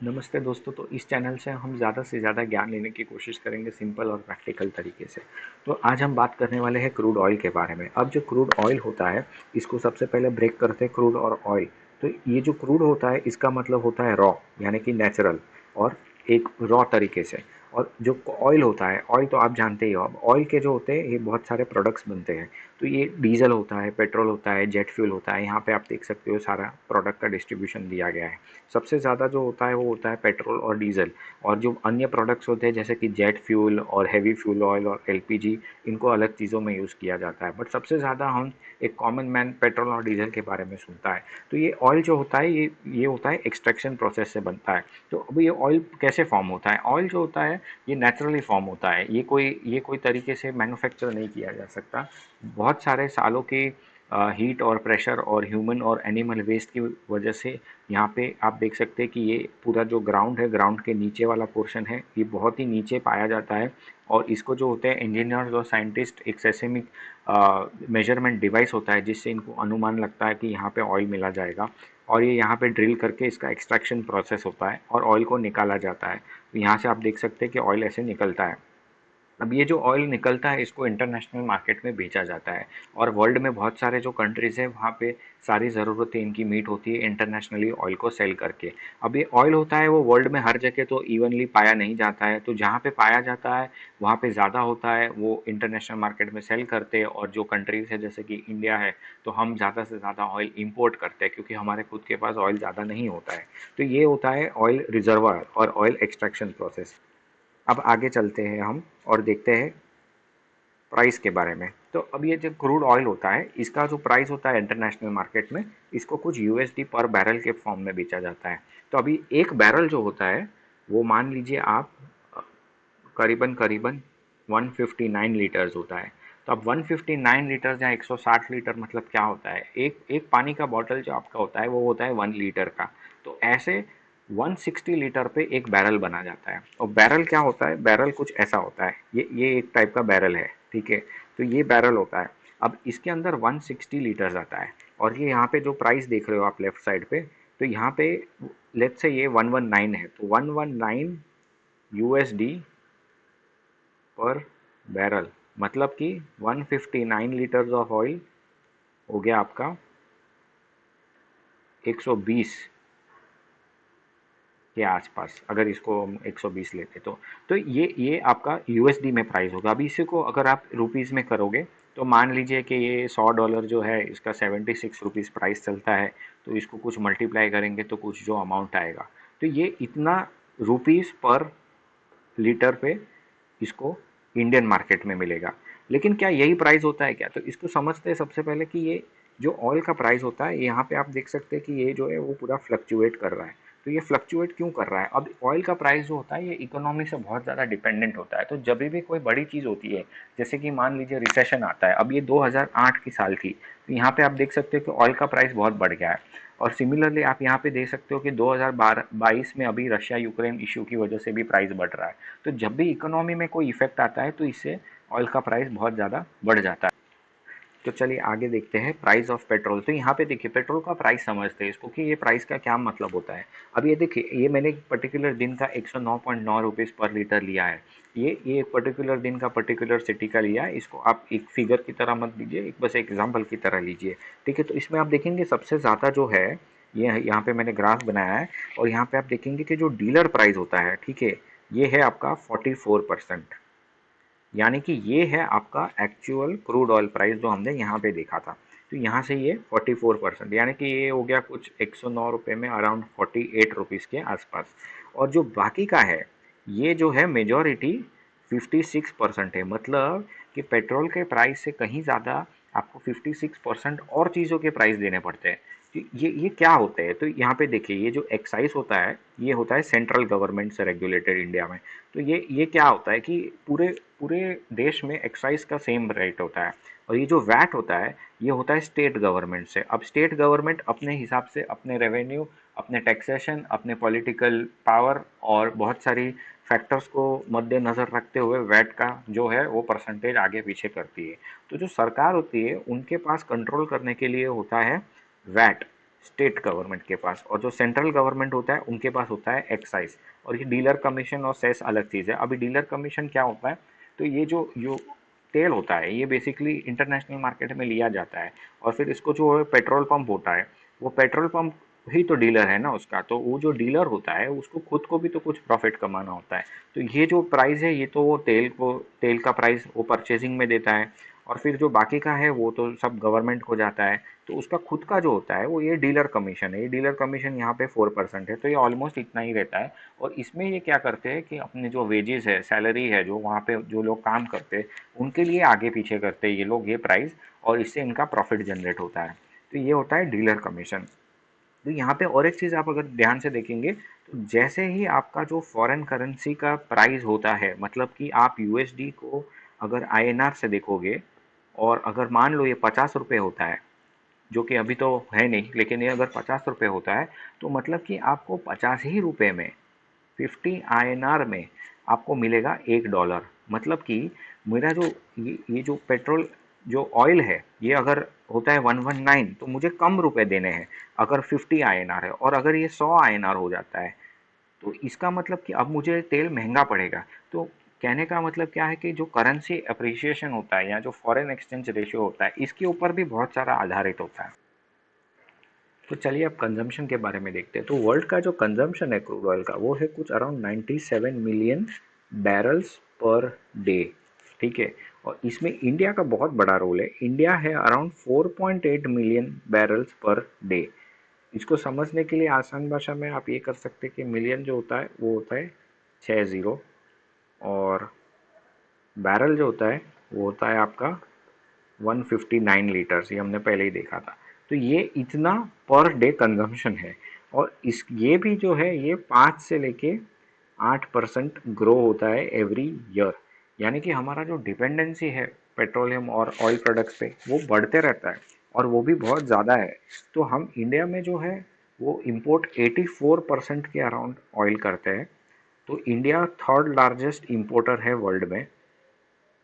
नमस्ते दोस्तों। तो इस चैनल से हम ज़्यादा से ज़्यादा ज्ञान लेने की कोशिश करेंगे सिंपल और प्रैक्टिकल तरीके से। तो आज हम बात करने वाले हैं क्रूड ऑयल के बारे में। अब जो क्रूड ऑयल होता है इसको सबसे पहले ब्रेक करते हैं क्रूड और ऑयल। तो ये जो क्रूड होता है इसका मतलब होता है रॉ, यानी कि नेचुरल, और एक रॉ तरीके से। और जो ऑयल होता है, ऑयल तो आप जानते ही हो। अब ऑयल के जो होते हैं ये बहुत सारे प्रोडक्ट्स बनते हैं। तो ये डीजल होता है, पेट्रोल होता है, जेट फ्यूल होता है। यहाँ पे आप देख सकते हो सारा प्रोडक्ट का डिस्ट्रीब्यूशन दिया गया है। सबसे ज़्यादा जो होता है वो होता है पेट्रोल और डीजल। और जो अन्य प्रोडक्ट्स होते हैं जैसे कि जेट फ्यूल और हैवी फ्यूल ऑयल और एलपीजी, इनको अलग चीज़ों में यूज़ किया जाता है। बट सबसे ज़्यादा हम एक कॉमन मैन पेट्रोल और डीजल के बारे में सुनता है। तो ये ऑयल जो होता है ये होता है एक्सट्रैक्शन प्रोसेस से बनता है। तो अब ये ऑयल कैसे फॉर्म होता है? ऑयल जो होता है ये नेचुरली फॉर्म होता है। ये कोई तरीके से मैन्युफैक्चर नहीं किया जा सकता। बहुत सारे सालों के हीट और प्रेशर और ह्यूमन और एनिमल वेस्ट की वजह से यहाँ पे आप देख सकते हैं कि ये पूरा जो ग्राउंड है, ग्राउंड के नीचे वाला पोर्शन है, ये बहुत ही नीचे पाया जाता है। और इसको जो होते हैं इंजीनियर्स और साइंटिस्ट, एक सेसेमिक मेजरमेंट डिवाइस होता है जिससे इनको अनुमान लगता है कि यहाँ पे ऑयल मिला जाएगा। और ये यहाँ पे ड्रिल करके इसका एक्सट्रैक्शन प्रोसेस होता है और ऑयल को निकाला जाता है। तो यहाँ से आप देख सकते हैं कि ऑयल ऐसे निकलता है। अब ये जो ऑयल निकलता है इसको इंटरनेशनल मार्केट में बेचा जाता है। और वर्ल्ड में बहुत सारे जो कंट्रीज़ है वहाँ पे सारी ज़रूरतें इनकी मीट होती है इंटरनेशनली ऑयल को सेल करके। अब ये ऑयल होता है वो वर्ल्ड में हर जगह तो इवनली पाया नहीं जाता है। तो जहाँ पे पाया जाता है वहाँ पे ज़्यादा होता है, वो इंटरनेशनल मार्केट में सेल करते हैं। और जो कंट्रीज़ है जैसे कि इंडिया है, तो हम ज़्यादा से ज़्यादा ऑयल इम्पोर्ट करते हैं क्योंकि हमारे खुद के पास ऑयल ज़्यादा नहीं होता है। तो ये होता है ऑयल रिजर्वायर और ऑयल एक्सट्रैक्शन प्रोसेस। अब आगे चलते हैं हम और देखते हैं प्राइस के बारे में। तो अब ये जो क्रूड ऑयल होता है इसका जो प्राइस होता है इंटरनेशनल मार्केट में, इसको कुछ यूएसडी पर बैरल के फॉर्म में बेचा जाता है। तो अभी एक बैरल जो होता है वो मान लीजिए आप करीबन करीबन 159 लीटर्स होता है। तो अब 159 लीटर्स या 160 लीटर मतलब क्या होता है? एक एक पानी का बॉटल जो आपका होता है वो होता है 1 लीटर का। तो ऐसे 160 लीटर पे एक बैरल बना जाता है। और बैरल क्या होता है? बैरल कुछ ऐसा होता है, ये एक टाइप का बैरल है, ठीक है। तो ये बैरल होता है। अब इसके अंदर 160 लीटर्स आता है। और ये यहाँ पे जो प्राइस देख रहे हो आप लेफ्ट साइड पे, तो यहाँ पे लेट्स से ये 119 है, तो 119 यूएसडी पर बैरल, मतलब कि 159 लीटर्स ऑफ ऑयल हो गया आपका 120 के आसपास। अगर इसको हम 120 लेते तो ये आपका यूएसडी में प्राइस होगा। अभी इसी को अगर आप रुपीज़ में करोगे तो मान लीजिए कि ये $100 जो है इसका 76 रुपीज़ प्राइस चलता है। तो इसको कुछ मल्टीप्लाई करेंगे तो कुछ जो अमाउंट आएगा, तो ये इतना रुपीज़ पर लीटर पे इसको इंडियन मार्केट में मिलेगा। लेकिन क्या यही प्राइस होता है क्या? तो इसको समझते हैं सबसे पहले कि ये जो ऑयल का प्राइस होता है, यहाँ पे आप देख सकते हैं कि ये जो है वो पूरा फ्लक्चुएट कर रहा है। तो ये फ्लक्चुएट क्यों कर रहा है? अब ऑयल का प्राइस जो होता है ये इकोनॉमी से बहुत ज़्यादा डिपेंडेंट होता है। तो जब भी कोई बड़ी चीज़ होती है, जैसे कि मान लीजिए रिसेशन आता है, अब ये 2008 की साल थी, तो यहाँ पे आप देख सकते हो कि ऑयल का प्राइस बहुत बढ़ गया है। और सिमिलरली आप यहाँ पे देख सकते हो कि 2022 में अभी रशिया यूक्रेन इश्यू की वजह से भी प्राइस बढ़ रहा है। तो जब भी इकोनॉमी में कोई इफेक्ट आता है तो इससे ऑयल का प्राइस बहुत ज़्यादा बढ़ जाता है। तो चलिए आगे देखते हैं प्राइस ऑफ पेट्रोल। तो यहाँ पे देखिए पेट्रोल का प्राइस समझते हैं इसको कि ये प्राइस का क्या मतलब होता है। अब ये देखिए, ये मैंने एक पर्टिकुलर दिन का 109.9 रुपीज़ पर लीटर लिया है। ये एक पर्टिकुलर दिन का पर्टिकुलर सिटी का लिया है। इसको आप एक फिगर की तरह मत लीजिए, एक बस एग्जाम्पल की तरह लीजिए, ठीक है। तो इसमें आप देखेंगे सबसे ज़्यादा जो है, ये यहाँ पे मैंने ग्राफ बनाया है। और यहाँ पे आप देखेंगे कि जो डीलर प्राइस होता है, ठीक है, ये है आपका 44%। यानी कि ये है आपका एक्चुअल क्रूड ऑयल प्राइस जो हमने यहाँ पे देखा था। तो यहाँ से ये 44%, यानी कि ये हो गया कुछ 109 रुपये में अराउंड 48 रुपीज़ के आसपास। और जो बाकी का है, ये जो है मेजॉरिटी 56% है। मतलब कि पेट्रोल के प्राइस से कहीं ज़्यादा आपको 56% और चीज़ों के प्राइस देने पड़ते हैं। तो ये क्या होता है? तो यहाँ पे देखिए, ये जो एक्साइज होता है ये होता है सेंट्रल गवर्नमेंट से रेगुलेटेड इंडिया में। तो ये क्या होता है कि पूरे पूरे देश में एक्साइज का सेम रेट होता है। और ये जो वैट होता है ये होता है स्टेट गवर्नमेंट से। अब स्टेट गवर्नमेंट अपने हिसाब से अपने रेवेन्यू, अपने टैक्सेशन, अपने पॉलिटिकल पावर और बहुत सारी फैक्टर्स को मद्देनज़र रखते हुए वैट का जो है वो परसेंटेज आगे पीछे करती है। तो जो सरकार होती है उनके पास कंट्रोल करने के लिए होता है वैट, स्टेट गवर्नमेंट के पास, और जो सेंट्रल गवर्नमेंट होता है उनके पास होता है एक्साइज। और ये डीलर कमीशन और सेस अलग चीज़ है। अभी डीलर कमीशन क्या होता है, तो ये जो जो तेल होता है ये बेसिकली इंटरनेशनल मार्केट में लिया जाता है, और फिर इसको जो पेट्रोल पंप होता है, वो पेट्रोल पंप ही तो डीलर है ना उसका, तो वो जो डीलर होता है उसको खुद को भी तो कुछ प्रॉफिट कमाना होता है। तो ये जो प्राइस है ये तो वो तेल का प्राइस वो परचेजिंग में देता है, और फिर जो बाकी का है वो तो सब गवर्नमेंट को जाता है। तो उसका खुद का जो होता है वो ये डीलर कमीशन है। ये डीलर कमीशन यहाँ पे 4% है, तो ये ऑलमोस्ट इतना ही रहता है। और इसमें ये क्या करते हैं कि अपने जो वेजेस है, सैलरी है, जो वहाँ पे जो लोग काम करते हैं उनके लिए आगे पीछे करते हैं ये लोग ये प्राइस, और इससे इनका प्रॉफिट जनरेट होता है। तो ये होता है डीलर कमीशन। तो यहाँ पे और एक चीज़ आप अगर ध्यान से देखेंगे, तो जैसे ही आपका जो फॉरेन करेंसी का प्राइस होता है, मतलब कि आप यूएसडी को अगर आईएनआर से देखोगे, और अगर मान लो ये 50 रुपये होता है, जो कि अभी तो है नहीं, लेकिन ये अगर 50 रुपये होता है, तो मतलब कि आपको 50 ही रुपये में 50 INR में आपको मिलेगा $1। मतलब कि मेरा जो ये जो पेट्रोल जो ऑयल है ये अगर होता है 119, तो मुझे कम रुपए देने हैं अगर 50 INR है। और अगर ये 100 INR हो जाता है, तो इसका मतलब कि अब मुझे तेल महंगा पड़ेगा। तो कहने का मतलब क्या है कि जो करेंसी अप्रिसिएशन होता है या जो फॉरेन एक्सचेंज रेशियो होता है इसके ऊपर भी बहुत सारा आधारित होता है। तो चलिए अब कंजम्पशन के बारे में देखते हैं। तो वर्ल्ड का जो कंजम्पशन है क्रूड ऑयल का वो है कुछ around 97 million barrels per day. ठीक है, और इसमें इंडिया का बहुत बड़ा रोल है। इंडिया है around 4.8 million barrels per day. इसको समझने के लिए आसान भाषा में आप ये कर सकते हैं कि मिलियन जो होता है वो होता है 60, और बैरल जो होता है वो होता है आपका 159 लीटर्स, ये हमने पहले ही देखा था। तो ये इतना पर डे कंजम्पशन है। और इस ये भी जो है ये 5 से लेके 8% ग्रो होता है एवरी ईयर। यानी कि हमारा जो डिपेंडेंसी है पेट्रोलियम और ऑयल प्रोडक्ट्स पे वो बढ़ते रहता है, और वो भी बहुत ज़्यादा है। तो हम इंडिया में जो है वो इम्पोर्ट 84% के अराउंड ऑयल करते हैं। तो इंडिया थर्ड लार्जेस्ट इम्पोर्टर है वर्ल्ड में।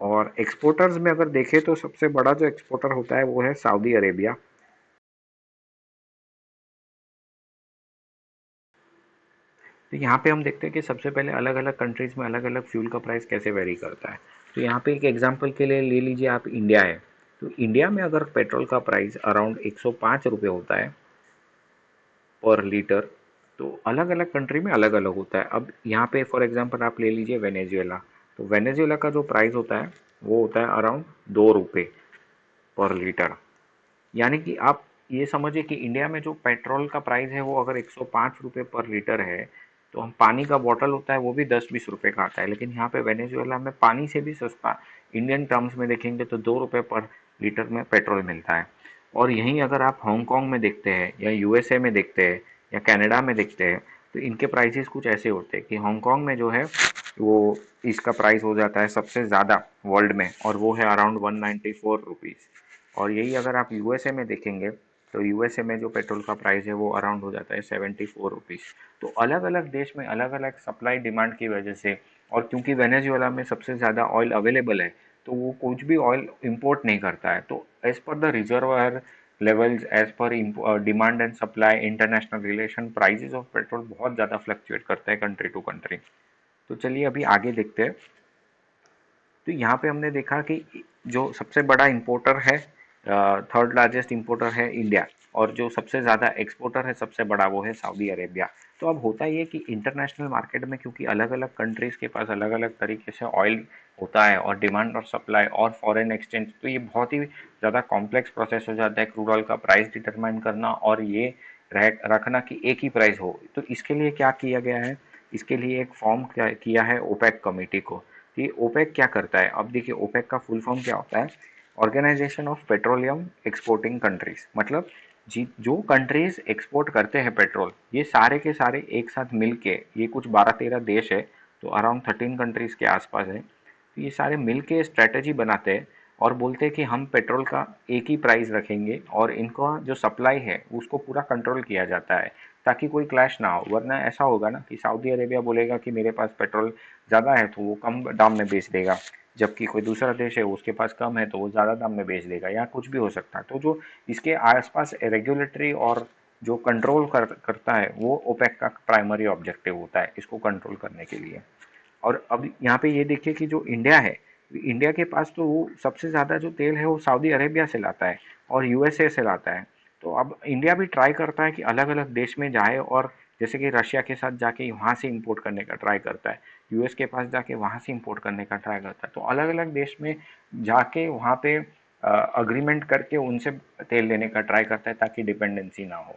और एक्सपोर्टर्स में अगर देखें तो सबसे बड़ा जो एक्सपोर्टर होता है वो है सऊदी अरेबिया। तो यहाँ पे हम देखते हैं कि सबसे पहले अलग अलग कंट्रीज़ में अलग अलग फ्यूल का प्राइस कैसे वेरी करता है। तो यहाँ पे एक एग्जांपल के लिए ले लीजिए आप, इंडिया है। तो इंडिया में अगर पेट्रोल का प्राइस अराउंड 105 रुपये होता है पर लीटर, तो अलग अलग कंट्री में अलग अलग होता है। अब यहाँ पे फॉर एग्जांपल आप ले लीजिए वेनेजुएला। तो वेनेजुएला का जो प्राइस होता है वो होता है अराउंड 2 रुपये पर लीटर। यानी कि आप ये समझिए कि इंडिया में जो पेट्रोल का प्राइस है वो अगर 105 रुपये पर लीटर है, तो हम पानी का बॉटल होता है वो भी 10-20 रुपये का आता है। लेकिन यहाँ पे वेनेजुएला में पानी से भी सस्ता, इंडियन टर्म्स में देखेंगे तो 2 रुपये पर लीटर में पेट्रोल मिलता है। और यहीं अगर आप हांगकांग में देखते हैं या यूएसए में देखते हैं या कनाडा में देखते हैं, तो इनके प्राइसेस कुछ ऐसे होते हैं कि हांगकांग में जो है वो इसका प्राइस हो जाता है सबसे ज़्यादा वर्ल्ड में, और वो है अराउंड 194 रुपीज़। और यही अगर आप यूएसए में देखेंगे, तो यूएसए में जो पेट्रोल का प्राइस है वो अराउंड हो जाता है 74 रुपीज़। तो अलग अलग देश में अलग अलग सप्लाई डिमांड की वजह से, और क्योंकि वेनेजुएला में सबसे ज़्यादा ऑयल अवेलेबल है, तो वो कुछ भी ऑयल इंपोर्ट नहीं करता है। तो as per the reservoir levels, as per demand and supply, international relation, prices of petrol बहुत ज़्यादा फ्लक्चुएट करता है कंट्री टू कंट्री। तो चलिए अभी आगे देखते हैं। तो यहाँ पे हमने देखा कि जो सबसे बड़ा इंपोर्टर है, थर्ड लार्जेस्ट इंपोर्टर है इंडिया, और जो सबसे ज़्यादा एक्सपोर्टर है सबसे बड़ा वो है सऊदी अरेबिया। तो अब होता ये कि इंटरनेशनल मार्केट में क्योंकि अलग अलग कंट्रीज़ के पास अलग अलग तरीके से ऑयल होता है, और डिमांड और सप्लाई और फॉरेन एक्सचेंज, तो ये बहुत ही ज़्यादा कॉम्प्लेक्स प्रोसेस हो जाता है क्रूड ऑयल का प्राइस डिटरमाइन करना, और ये रखना कि एक ही प्राइस हो। तो इसके लिए क्या किया गया है, इसके लिए एक फॉर्म किया है ओपेक कमेटी को। कि ओपेक क्या करता है। अब देखिए ओपेक का फुल फॉर्म क्या होता है, organisation of petroleum exporting countries. मतलब जी जो कंट्रीज एक्सपोर्ट करते हैं पेट्रोल, ये सारे के सारे एक साथ मिल के, ये कुछ 12-13 देश है, तो अराउंड 13 कंट्रीज के आसपास है। तो ये सारे मिल के स्ट्रैटेजी बनाते हैं और बोलते हैं कि हम पेट्रोल का एक ही प्राइस रखेंगे, और इनका जो सप्लाई है उसको पूरा कंट्रोल किया जाता है ताकि कोई क्लैश ना हो। वरना ऐसा होगा ना कि सऊदी अरेबिया बोलेगा कि मेरे पास पेट्रोल ज़्यादा है तो वो कम दाम में बेच देगा, जबकि कोई दूसरा देश है उसके पास कम है तो वो ज़्यादा दाम में बेच देगा, या कुछ भी हो सकता है। तो जो इसके आसपास रेगुलेटरी और जो कंट्रोल करता है वो ओपेक का प्राइमरी ऑब्जेक्टिव होता है इसको कंट्रोल करने के लिए। और अब यहाँ पे ये देखिए कि जो इंडिया है, इंडिया के पास तो वो सबसे ज़्यादा जो तेल है वो सऊदी अरेबिया से लाता है और यूएसए से लाता है। तो अब इंडिया भी ट्राई करता है कि अलग अलग देश में जाए और जैसे कि रशिया के साथ जाके वहाँ से इंपोर्ट करने का ट्राई करता है, यूएस के पास जाके वहाँ से इंपोर्ट करने का ट्राई करता है। तो अलग अलग देश में जाके वहाँ पे अग्रीमेंट करके उनसे तेल लेने का ट्राई करता है ताकि डिपेंडेंसी ना हो।